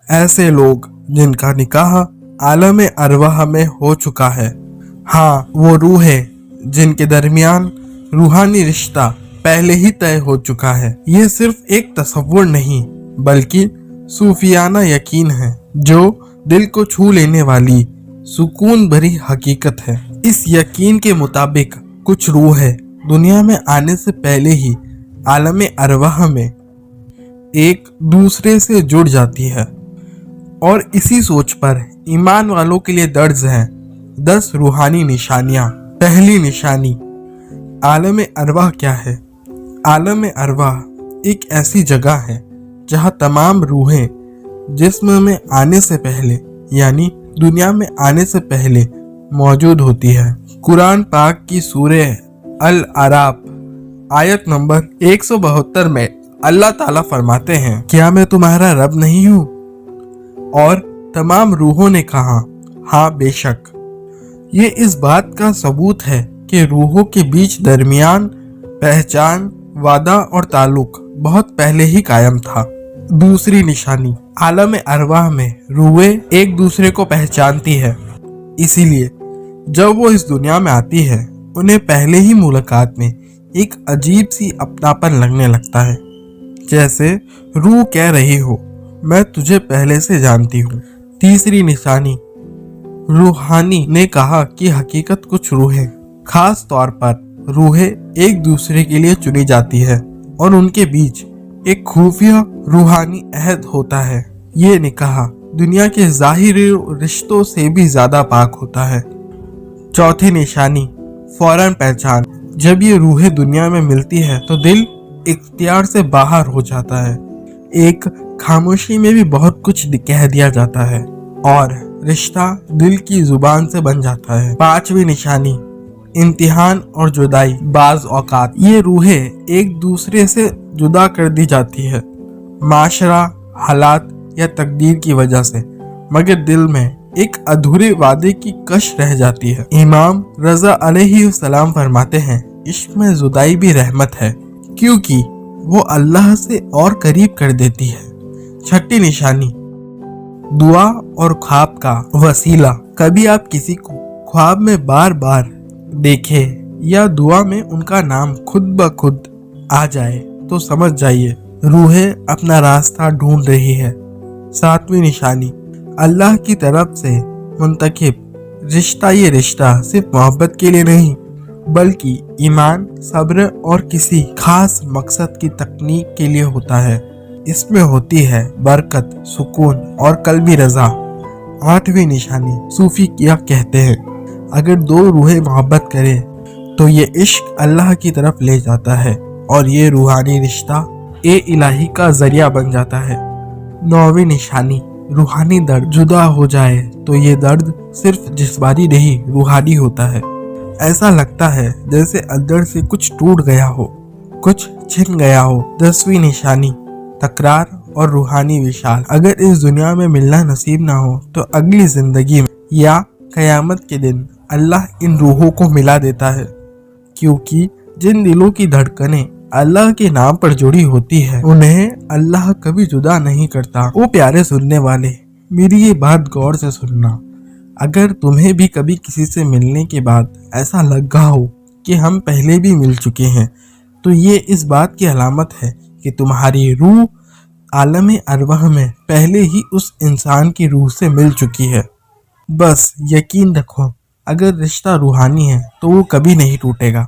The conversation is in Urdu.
ایسے لوگ جن کا نکاح عالم ارواح میں ہو چکا ہے، ہاں وہ روحیں جن کے درمیان روحانی رشتہ پہلے ہی طے ہو چکا ہے۔ یہ صرف ایک تصور نہیں بلکہ صوفیانہ یقین ہے جو دل کو چھو لینے والی سکون بھری حقیقت ہے۔ اس یقین کے مطابق کچھ روحیں دنیا میں آنے سے پہلے ہی عالم ارواح میں ایک دوسرے سے جڑ جاتی ہے، اور اسی سوچ پر ایمان والوں کے لیے درج ہیں 10 روحانی نشانیاں۔ پہلی نشانی، عالم ارواح کیا ہے؟ عالم ارواح ایک ایسی جگہ ہے جہاں تمام روحیں جسم میں آنے سے پہلے یعنی دنیا میں آنے سے پہلے موجود ہوتی ہے۔ قرآن پاک کی سورہ الاعراف آیت نمبر 172 میں اللہ تعالیٰ فرماتے ہیں، کیا میں تمہارا رب نہیں ہوں؟ اور تمام روحوں نے کہا، ہاں بے شک۔ یہ اس بات کا ثبوت ہے کہ روحوں کے بیچ درمیان پہچان، وعدہ اور تعلق بہت پہلے ہی قائم تھا۔ دوسری نشانی، عالم ارواح میں روحیں ایک دوسرے کو پہچانتی ہے، اسی لیے جب وہ اس دنیا میں آتی ہے انہیں پہلے ہی ملاقات میں ایک عجیب سی اپناپن لگنے لگتا ہے، جیسے روح کہہ رہی ہو میں تجھے پہلے سے جانتی ہوں۔ تیسری نشانی، روحانی نے کہا کہ حقیقت کچھ روحیں، خاص طور پر روحیں ایک دوسرے کے لیے چنی جاتی ہے اور ان کے بیچ ایک خفیہ روحانی عہد ہوتا ہے۔ یہ نکاح دنیا کے ظاہری رشتوں سے بھی زیادہ پاک ہوتا ہے۔ چوتھی نشانی، فوراً پہچان۔ جب یہ روحیں دنیا میں ملتی ہے تو دل اختیار سے باہر ہو جاتا ہے، ایک خاموشی میں بھی بہت کچھ کہہ دیا جاتا ہے اور رشتہ دل کی زبان سے بن جاتا ہے۔ پانچویں نشانی، امتحان اور جدائی۔ بعض اوقات یہ روحیں ایک دوسرے سے جدا کر دی جاتی ہے، معاشرہ، حالات یا تقدیر کی وجہ سے، مگر دل میں ایک ادھورے وعدے کی کش رہ جاتی ہے۔ امام رضا علیہ السلام فرماتے ہیں، عشق میں جدائی بھی رحمت ہے کیونکہ وہ اللہ سے اور قریب کر دیتی ہے۔ چھٹی نشانی، دعا اور خواب کا وسیلہ۔ کبھی آپ کسی کو خواب میں بار بار دیکھیں یا دعا میں ان کا نام خود بخود آ جائے تو سمجھ جائیے روحیں اپنا راستہ ڈھونڈ رہی ہے۔ ساتویں نشانی، اللہ کی طرف سے منتخب رشتہ۔ یہ رشتہ صرف محبت کے لیے نہیں بلکہ ایمان، صبر اور کسی خاص مقصد کی تکنیک کے لیے ہوتا ہے۔ اس میں ہوتی ہے برکت، سکون اور قلبی رضا۔ آٹھویں نشانی، صوفی کیا کہتے ہیں، اگر دو روحیں محبت کریں تو یہ عشق اللہ کی طرف لے جاتا ہے اور یہ روحانی رشتہ الہی کا ذریعہ بن جاتا ہے۔ نویں نشانی، روحانی درد۔ جدا ہو جائے تو یہ درد صرف جسمانی نہیں روحانی ہوتا ہے۔ ایسا لگتا ہے جیسے اندر سے کچھ ٹوٹ گیا ہو، کچھ چھن گیا ہو۔ 10ویں نشانی، تکرار اور روحانی وصال۔ اگر اس دنیا میں ملنا نصیب نہ ہو تو اگلی زندگی میں یا قیامت کے دن اللہ ان روحوں کو ملا دیتا ہے، کیونکہ جن دلوں کی دھڑکنیں اللہ کے نام پر جڑی ہوتی ہے انہیں اللہ کبھی جدا نہیں کرتا۔ وہ پیارے سننے والے، میری یہ بات غور سے سننا، اگر تمہیں بھی کبھی کسی سے ملنے کے بعد ایسا لگا ہو کہ ہم پہلے بھی مل چکے ہیں تو یہ اس بات کی علامت ہے کہ تمہاری روح عالم ارواح میں پہلے ہی اس انسان کی روح سے مل چکی ہے۔ بس یقین رکھو، اگر رشتہ روحانی ہے تو وہ کبھی نہیں ٹوٹے گا۔